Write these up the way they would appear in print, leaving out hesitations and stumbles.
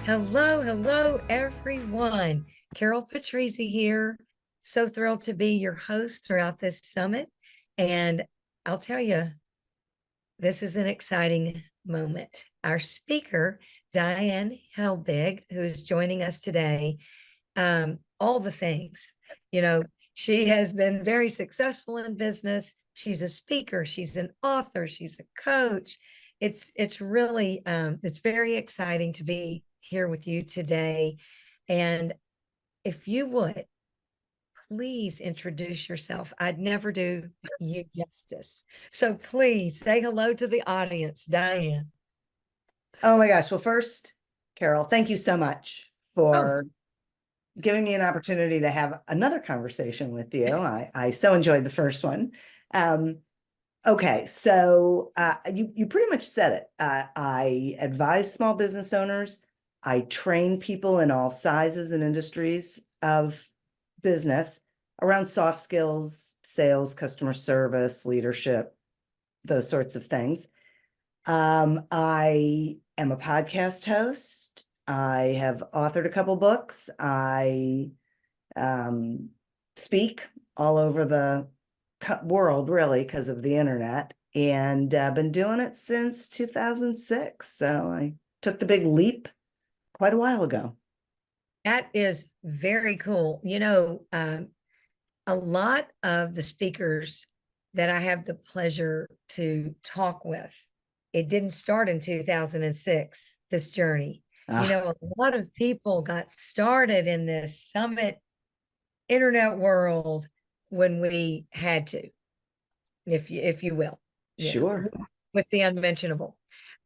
Hello, hello, everyone. Carroll Patrizi here. So thrilled to be your host throughout this summit. And I'll tell you, this is an exciting moment. Our speaker, Diane Helbig, who is joining us today, all the things, you know, she has been very successful in business. She's a speaker, she's an author, she's a coach. It's really it's very exciting to be here with you today. And if you would please introduce yourself. I'd never do you justice. So please say hello to the audience, Diane. Oh my gosh. Well, first, Carol, thank you so much for giving me an opportunity to have another conversation with you. I so enjoyed the first one. Okay, so you pretty much said it. I advise small business owners. I train people in all sizes and industries of business around soft skills, sales, customer service, leadership, those sorts of things. I am a podcast host. I have authored a couple books. I speak all over the world, really, because of the internet, and been doing it since 2006. So I took the big leap quite a while ago. That is very cool. A lot of the speakers that I have the pleasure to talk with, it didn't start in 2006, this journey. A lot of people got started in this summit internet world when we had to, if you will. Sure. With the unmentionable.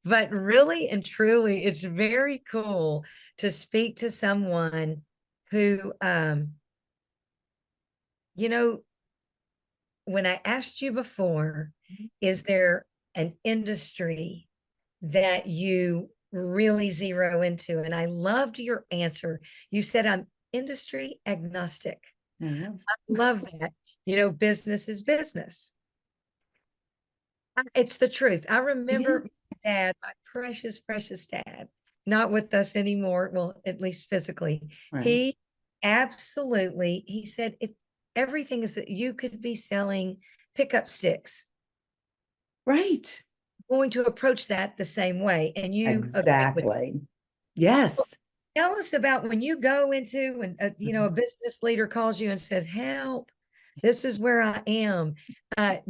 But really and truly, it's very cool to speak to someone who, when I asked you before, is there an industry that you really zero into? And I loved your answer. You said, I'm industry agnostic. Mm-hmm. I love that. Business is business. It's the truth. I remember my dad, my precious, precious dad, not with us anymore. Well, at least physically. Right. He said, if everything is that you could be selling pickup sticks. Right. Going to approach that the same way. And you exactly. Yes. Well, tell us about when you go into and a business leader calls you and says, help, this is where I am.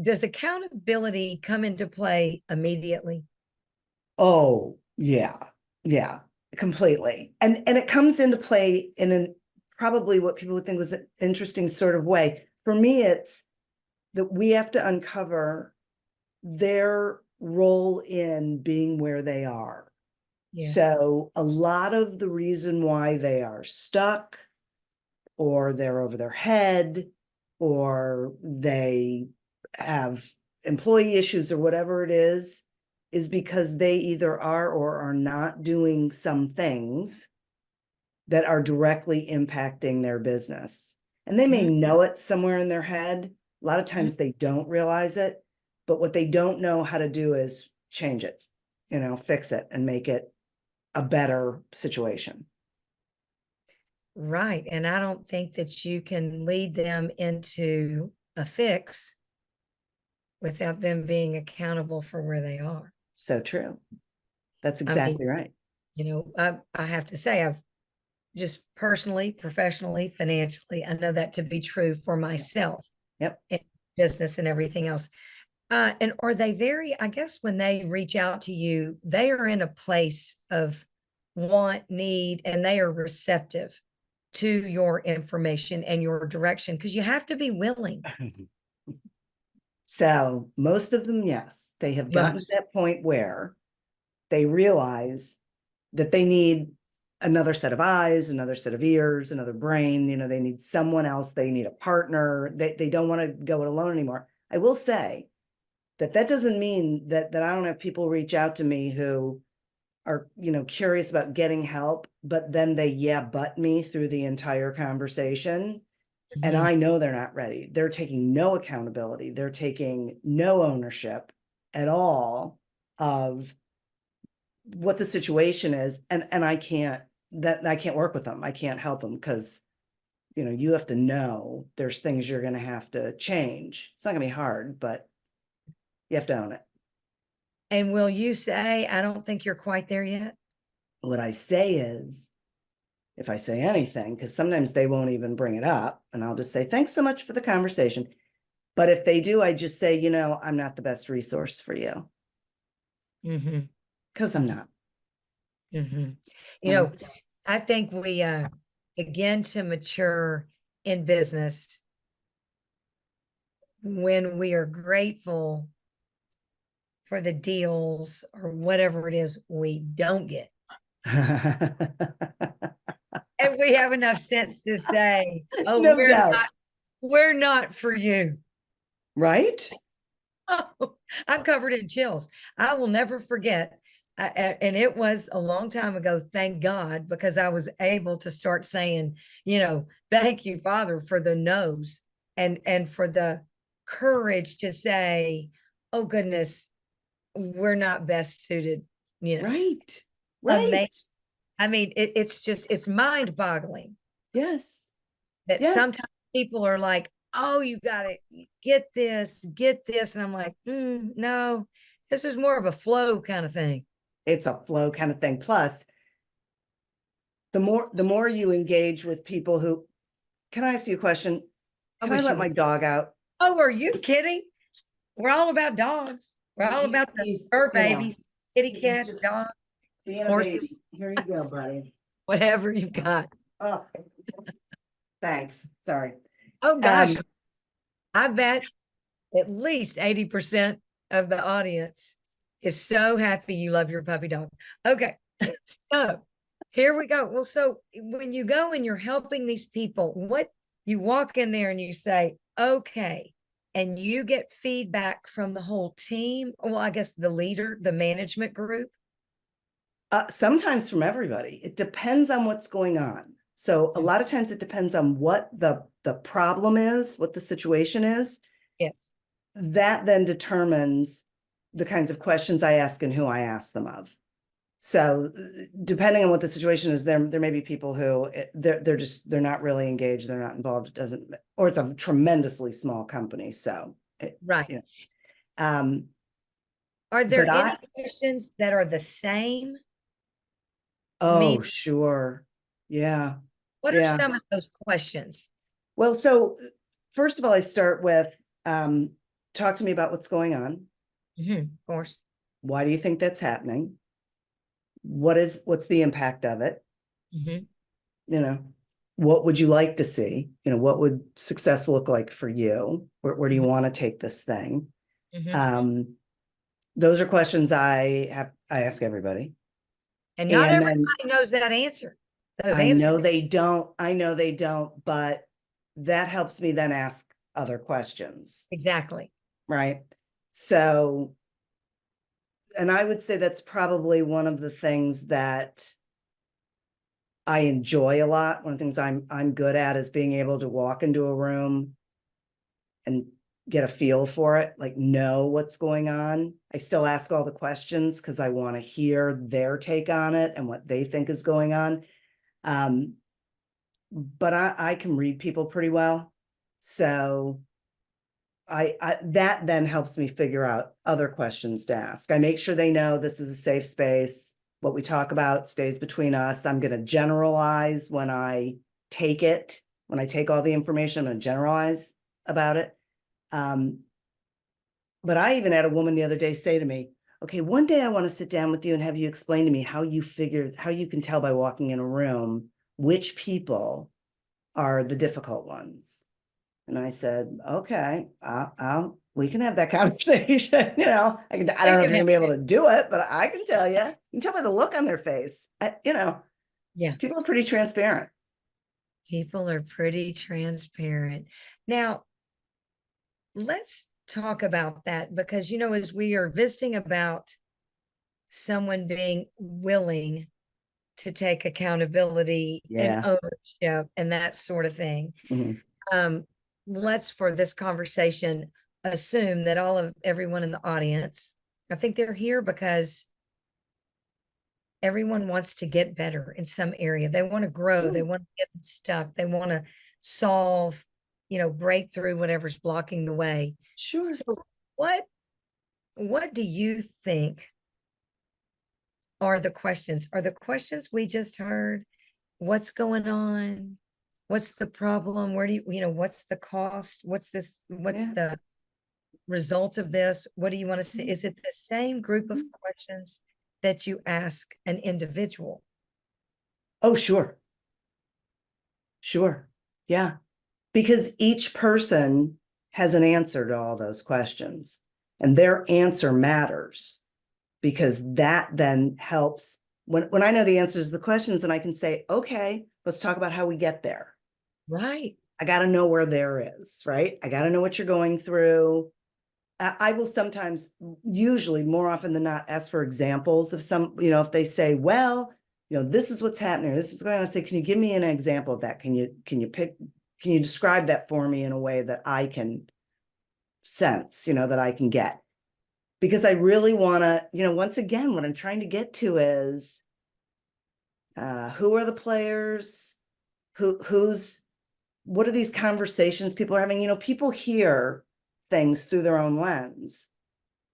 Does accountability come into play immediately? Oh, yeah. Yeah, completely. And it comes into play in an probably what people would think was an interesting sort of way. For me, it's that we have to uncover their role in being where they are. Yeah. So a lot of the reason why they are stuck or they're over their head or they have employee issues or whatever it is because they either are or are not doing some things that are directly impacting their business. And they may know it somewhere in their head. A lot of times they don't realize it, but what they don't know how to do is change it, fix it and make it a better situation. Right. And I don't think that you can lead them into a fix without them being accountable for where they are. So true. That's exactly right. I have to say, I've just personally, professionally, financially, I know that to be true for myself. Yep. In business and everything else. And are they I guess when they reach out to you, they are in a place of want, need, and they are receptive to your information and your direction, because you have to be willing. So most of them, yes, they have gotten to that point where they realize that they need another set of eyes, another set of ears, another brain. They need someone else. They need a partner. They don't want to go it alone anymore. I will say that doesn't mean that I don't have people reach out to me who are, curious about getting help, but then they but me through the entire conversation. Mm-hmm. And I know they're not ready. They're taking no accountability. They're taking no ownership at all of what the situation is. And I can't that I can't work with them. I can't help them because, you have to know there's things you're going to have to change. It's not going to be hard, but you have to own it. And will you say, I don't think you're quite there yet? What I say is, if I say anything, because sometimes they won't even bring it up, and I'll just say, thanks so much for the conversation. But if they do, I just say, I'm not the best resource for you. Because I'm not. I think we begin to mature in business when we are grateful for the deals or whatever it is we don't get. And we have enough sense to say, oh, No we're doubt. we're not for you. Right? Oh, I'm covered in chills. I will never forget. And it was a long time ago, thank God, because I was able to start saying, thank you, Father, for the no's and for the courage to say, oh goodness, we're not best suited, Right. Amazing. Right. I mean, it's mind boggling. Yes. That Yes. sometimes people are like, oh, you got to get this. And I'm like, no, this is more of a flow kind of thing. It's a flow kind of thing. Plus, the more you engage with people who, can I ask you a question? Can I let my dog out? Oh, are you kidding? We're all about dogs. We're all about the fur babies, kitty cats, dogs, horses. Here you go, buddy. Whatever you've got. Oh, thanks. Sorry. Oh gosh. I bet at least 80% of the audience is so happy you love your puppy dog. Okay. So here we go. Well, so when you go and you're helping these people, what you walk in there and you say, okay, and you get feedback from the whole team. Well, I guess the leader, the management group. Sometimes from everybody. It depends on what's going on. So a lot of times it depends on what the problem is, what the situation is. Yes. That then determines the kinds of questions I ask and who I ask them of. So depending on what the situation is, there may be people who they're not really engaged, they're not involved. It doesn't, or it's a tremendously small company. So right. Are there any questions that are the same? Oh, sure. Yeah. What are some of those questions? Well, so first of all, I start with talk to me about what's going on. Of course. Why do you think that's happening? What's the impact of it? What would you like to see? What would success look like for you? Where do you want to take this thing? Those are questions I ask everybody. And not everybody knows that answer. I know they don't, but that helps me then ask other questions. Exactly. Right. So, and I would say that's probably one of the things that I enjoy a lot. One of the things I'm good at is being able to walk into a room and get a feel for it, like know what's going on. I still ask all the questions because I want to hear their take on it and what they think is going on. But I can read people pretty well. So that then helps me figure out other questions to ask. I make sure they know this is a safe space. What we talk about stays between us. I'm going to generalize when I take it. When I take all the information, I'm going to generalize about it. But I even had a woman the other day say to me, okay, one day I want to sit down with you and have you explain to me how you can tell by walking in a room which people are the difficult ones. And I said, okay, we can have that conversation. I don't know if you're gonna be able to do it, but I can tell you. You can tell by the look on their face. Yeah. People are pretty transparent. People are pretty transparent. Now, let's talk about that because, as we are visiting about someone being willing to take accountability and ownership and that sort of thing. Let's, for this conversation, assume that everyone in the audience, I think they're here because everyone wants to get better in some area. They want to grow. They want to get stuck. They want to solve, break through whatever's blocking the way. Sure. So what do you think are the questions? Are the questions we just heard? What's going on? What's the problem? Where do what's the cost? What's this? What's Yeah. the result of this? What do you want to see? Is it the same group of questions that you ask an individual? Oh, sure. Sure. Yeah. Because each person has an answer to all those questions, and their answer matters, because that then helps when I know the answers to the questions, and I can say, okay, let's talk about how we get there. Right. I got to know where there is, right? I got to know what you're going through. I will sometimes, usually more often than not, ask for examples of some, if they say, well, this is what's happening, this is what's going on. I say, can you give me an example of that? Can you describe that for me in a way that I can sense, that I can get? Because I really want to, once again, what I'm trying to get to is, who are the players? What are these conversations people are having? People hear things through their own lens.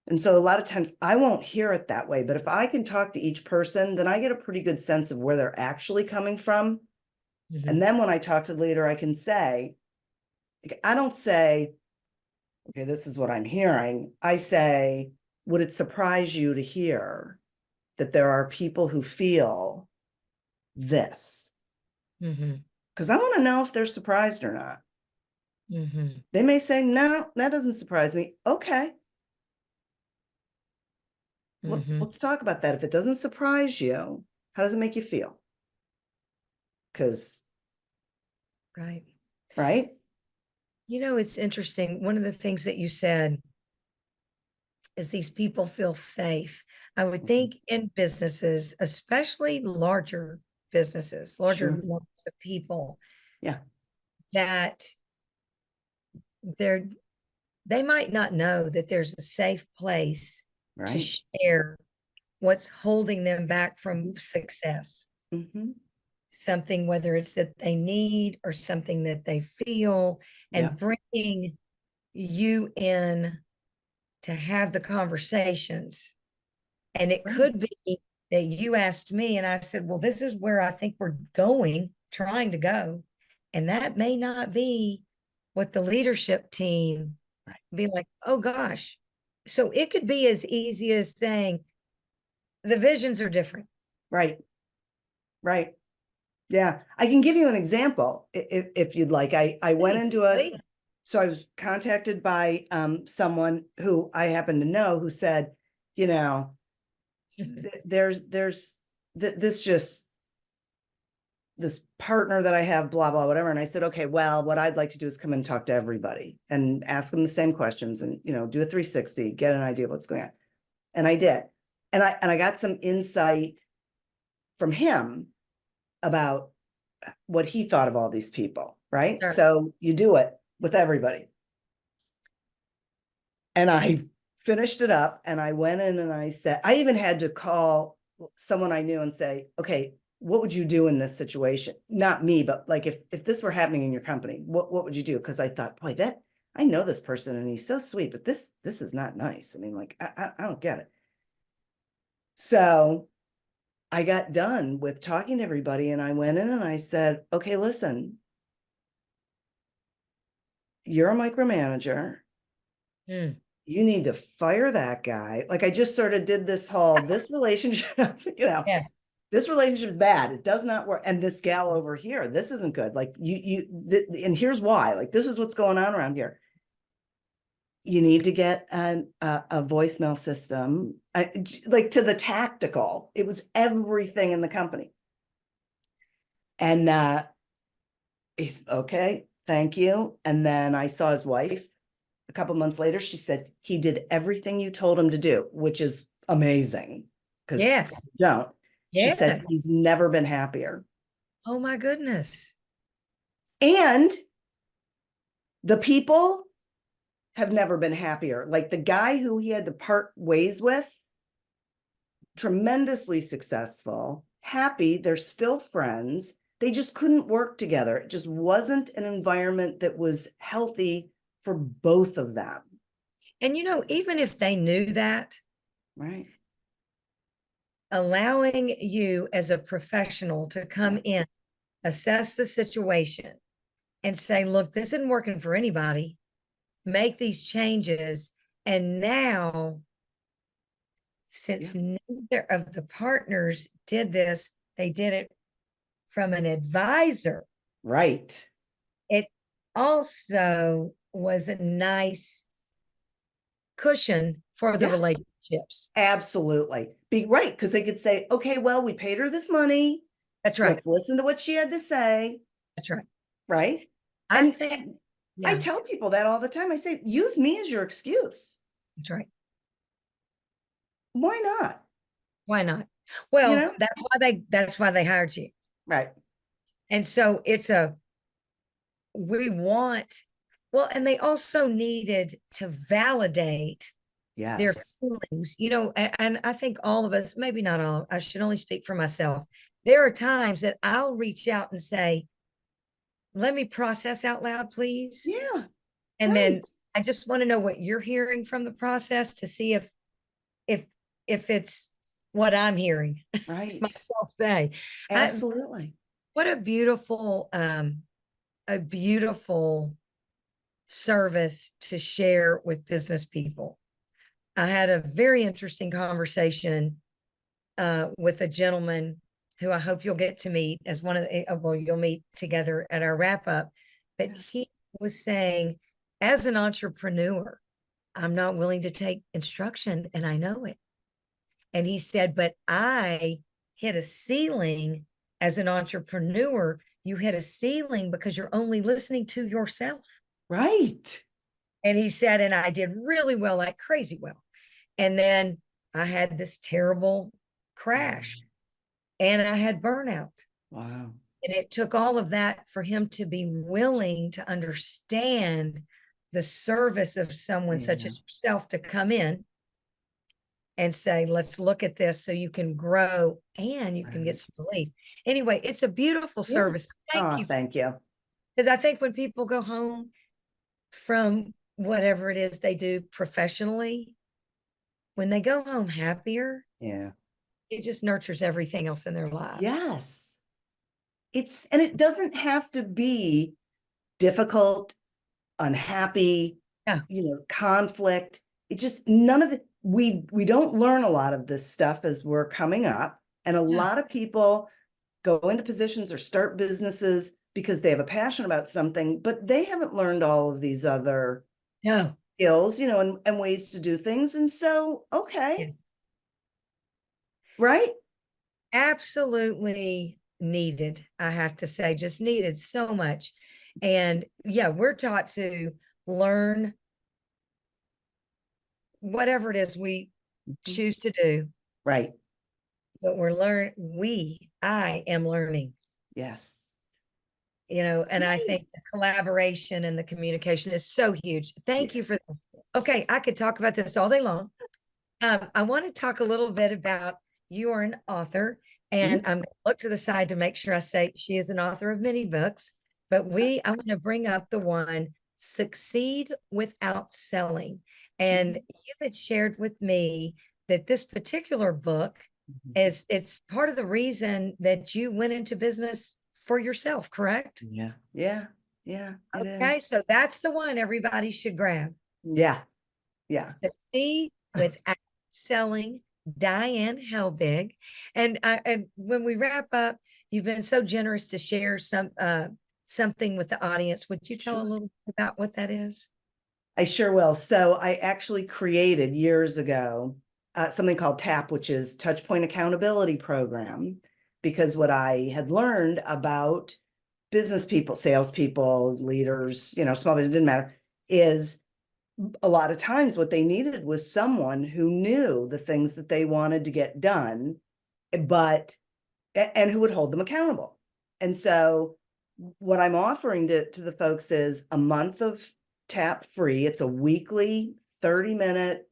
And so a lot of times I won't hear it that way, but if I can talk to each person, then I get a pretty good sense of where they're actually coming from. Mm-hmm. And then when I talk to the leader, I can say, I don't say, okay, this is what I'm hearing. I say, would it surprise you to hear that there are people who feel this? Because I want to know if they're surprised or not. They may say, no, that doesn't surprise me. Okay. Let's talk about that. If it doesn't surprise you, how does it make you feel? Because, Right. right? It's interesting. One of the things that you said is these people feel safe. I would think in businesses, especially larger businesses, larger Sure. numbers of people, Yeah. that they might not know that there's a safe place to Right. share what's holding them back from success. Something, whether it's that they need or something that they feel, and bringing you in to have the conversations. And it could be that you asked me and I said, well, this is where I think we're trying to go. And that may not be what the leadership team be like, oh gosh. So it could be as easy as saying the visions are different. Right. Right. Yeah. I can give you an example if you'd like. I went into so I was contacted by someone who I happen to know, who said, there's this partner that I have, blah, blah, whatever. And I said, okay, well, what I'd like to do is come and talk to everybody and ask them the same questions and, do a 360, get an idea of what's going on. And I did. And I got some insight from him about what he thought of all these people, right? Sure. So you do it with everybody. And I finished it up and I went in and I said, I even had to call someone I knew and say, okay, what would you do in this situation? Not me, but like if this were happening in your company, what would you do? Because I thought, boy, I know this person and he's so sweet, but this is not nice. I mean, like, I don't get it. So I got done with talking to everybody and I went in and I said, okay, listen, you're a micromanager. You need to fire that guy. Like I just sort of did this relationship, this relationship is bad. It does not work. And this gal over here, this isn't good. Like and here's why, like, this is what's going on around here. You need to get a voicemail system, like to the tactical. It was everything in the company. And he's okay, thank you. And then I saw his wife a couple months later. She said, he did everything you told him to do, which is amazing. Because don't. She said he's never been happier. Oh my goodness. And the people have never been happier. Like the guy who he had to part ways with, tremendously successful, happy, they're still friends. They just couldn't work together. It just wasn't an environment that was healthy for both of them. And, even if they knew that, Right. allowing you as a professional to come in, assess the situation, and say, look, this isn't working for anybody. Make these changes. And now, since neither of the partners did this, they did it from an advisor. Right. It also was a nice cushion for the relationships. Absolutely. Be right. Because they could say, okay, well, we paid her this money. That's right. Let's listen to what she had to say. That's right. Right. I think, I tell people that all the time. I say, use me as your excuse. That's right. Why not? Why not? Well, that's why they hired you. Right. And so we want, well, and they also needed to validate their feelings, and I think all of us, maybe not all, I should only speak for myself. There are times that I'll reach out and say, let me process out loud, please. Yeah. And then I just want to know what you're hearing from the process to see if it's what I'm hearing myself say. Absolutely. What a beautiful service to share with business people. I had a very interesting conversation with a gentleman who I hope you'll get to meet as one of the, well, you'll meet together at our wrap up. But he was saying, as an entrepreneur, I'm not willing to take instruction, and I know it. And he said, but I hit a ceiling as an entrepreneur. You hit a ceiling because you're only listening to yourself. Right. And he said, and I did really well, like crazy well. And then I had this terrible crash and I had burnout. Wow. And it took all of that for him to be willing to understand the service of someone such as yourself to come in and say, let's look at this so you can grow and you can get some relief. Anyway, it's a beautiful service. Thank you. Thank you. Because I think when people go home from whatever it is they do professionally, when they go home happier, it just nurtures everything else in their lives. Yes. And it doesn't have to be difficult, unhappy, conflict. It just, none of it. We don't learn a lot of this stuff as we're coming up. And a lot of people go into positions or start businesses because they have a passion about something, but they haven't learned all of these other skills, and ways to do things. And so, right? Absolutely needed, I have to say, just needed so much. And we're taught to learn whatever it is we choose to do. Right. But I am learning. Yes. And I think the collaboration and the communication is so huge. Thank you for this. Okay, I could talk about this all day long. I want to talk a little bit about, you are an author, and I'm going to look to the side to make sure I say she is an author of many books, but I want to bring up the one, Succeed Without Selling. And you had shared with me that this particular book it's part of the reason that you went into business for yourself, correct? Yeah. Okay, so that's the one everybody should grab. Yeah. Succeed Without Selling, Diane Helbig. And when we wrap up, you've been so generous to share something with the audience. Would you tell a little bit about what that is? I sure will. So I actually created years ago something called TAP, which is Touch Point Accountability Program, because what I had learned about business people, salespeople, leaders, small business, didn't matter, is a lot of times what they needed was someone who knew the things that they wanted to get done, and who would hold them accountable. And so what I'm offering to the folks is a month of TAP free. It's a weekly 30-minute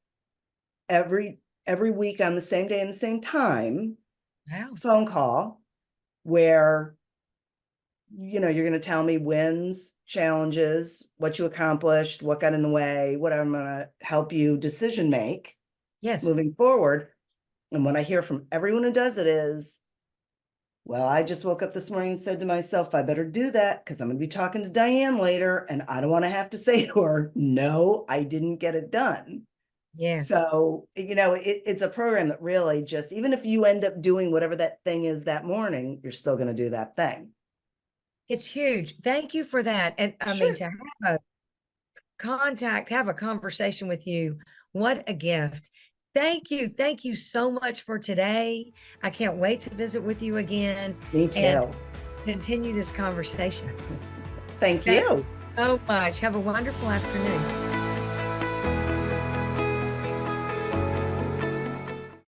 every every week on the same day and the same time, Wow. phone call where, you're going to tell me wins, challenges, what you accomplished, what got in the way, what I'm going to help you decision make Yes. moving forward. And what I hear from everyone who does it is, well, I just woke up this morning and said to myself, I better do that because I'm going to be talking to Diane later. And I don't want to have to say to her, no, I didn't get it done. Yes. So, it's a program that really just, even if you end up doing whatever that thing is that morning, you're still going to do that thing. It's huge. Thank you for that. And I mean, Sure. to have a conversation with you, what a gift. Thank you. Thank you so much for today. I can't wait to visit with you again Me and too. continue this conversation. Thank Thank you. you so much. Have a wonderful afternoon.